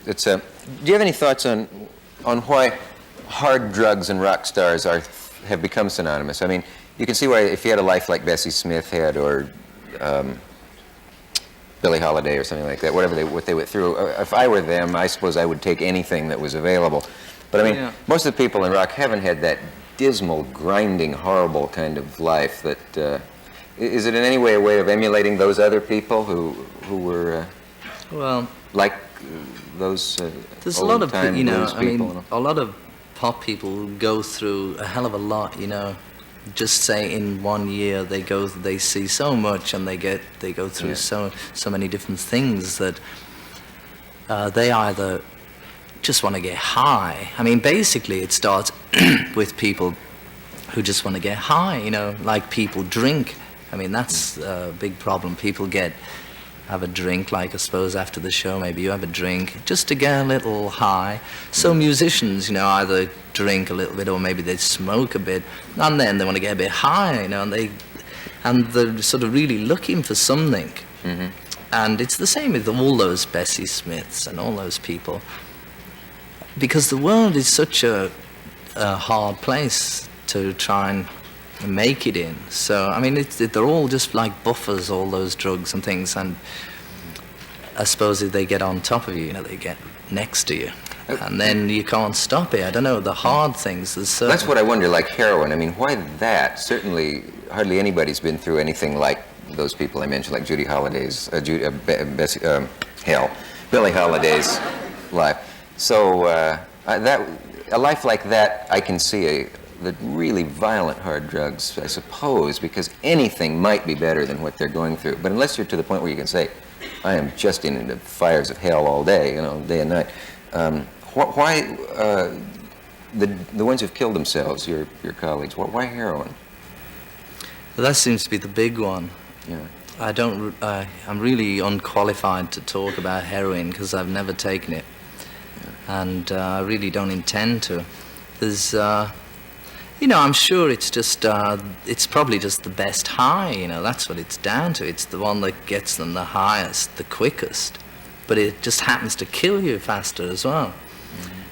it's do you have any thoughts on why hard drugs and rock stars have become synonymous? I mean, you can see why if you had a life like Bessie Smith had, or Billie Holiday or something like that, what they went through. If I were them, I suppose I would take anything that was available. But I mean, Yeah. most of the people in rock haven't had that dismal, grinding, horrible kind of life. That is it in any way a way of emulating those other people who were Well, like those there's a lot of, old-time you know, blues I mean, people? a lot of pop people go through a hell of a lot, you know. Just say in 1 year they see so much, and they go through Yeah. so many different things that they either just want to get high. I mean, basically it starts with people who just want to get high, you know, like people drink. I mean, that's a big problem. People have a drink, like I suppose after the show, maybe you have a drink just to get a little high. So musicians, you know, either drink a little bit or maybe they smoke a bit, and then they want to get a bit high, you know, and they're sort of really looking for something. Mm-hmm. And it's the same with all those Bessie Smiths and all those people, because the world is such a hard place to try and make it in. So I mean, they're all just like buffers, all those drugs and things, and I suppose if they get on top of you, you know, they get next to you, and then you can't stop it. I don't know, the hard things. That's what I wonder, like heroin. I mean, why that? Certainly, hardly anybody's been through anything like those people I mentioned, like Billie Holiday's life. So a life like that, I can see the really violent hard drugs, I suppose, because anything might be better than what they're going through. But unless you're to the point where you can say, I am just in the fires of hell all day, you know, day and night. Why the ones who've killed themselves, your colleagues, why heroin? That seems to be the big one. Yeah. I'm really unqualified to talk about heroin because I've never taken it, and I really don't intend to. There's, you know, I'm sure it's just, it's probably just the best high, you know, that's what it's down to. It's the one that gets them the highest, the quickest, but it just happens to kill you faster as well.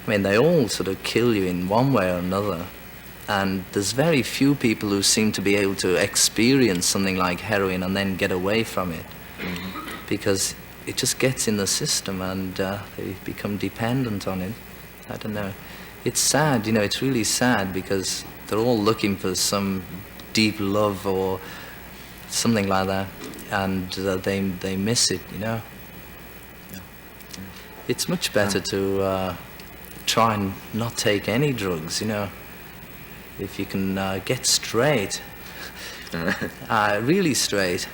I mean, they all sort of kill you in one way or another. And there's very few people who seem to be able to experience something like heroin and then get away from it, because it just gets in the system and they become dependent on it. I don't know. It's sad, you know, it's really sad, because they're all looking for some deep love or something like that, and they miss it, you know. It's much better to try and not take any drugs, you know. If you can get straight, really straight,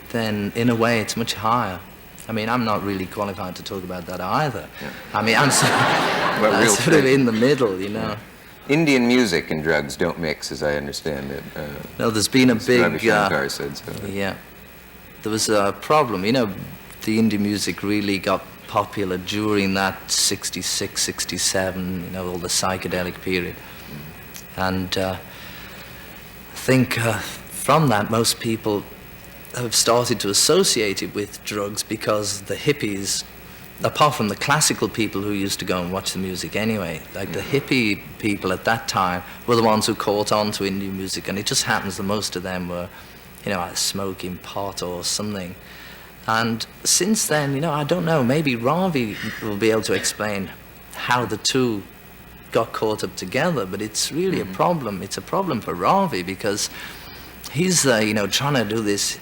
then in a way it's much higher. I mean, I'm not really qualified to talk about that either. Yeah. I mean, I'm sort of in the middle, you know. Yeah. Indian music and drugs don't mix, as I understand it. No, there's been a big... Ravi Shankar said so. Yeah. There was a problem. You know, the Indian music really got popular during that 66, 67, you know, all the psychedelic period. And I think from that, most people have started to associate it with drugs, because the hippies, apart from the classical people who used to go and watch the music anyway, like the hippie people at that time were the ones who caught on to Indian music, and it just happens that most of them were, you know, either smoking pot or something. And since then, you know, I don't know, maybe Ravi will be able to explain how the two got caught up together, but it's really a problem. It's a problem for Ravi, because he's, you know, trying to do this,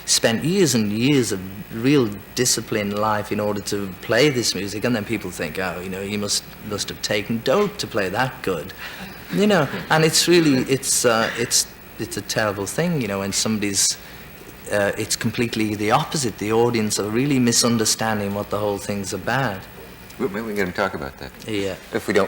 spent years and years of real disciplined life in order to play this music, and then people think, oh, you know, he must have taken dope to play that good, you know. And it's really, it's a terrible thing, you know, when somebody's, it's completely the opposite. The audience are really misunderstanding what the whole thing's about. Maybe we can talk about that. Yeah. If we don't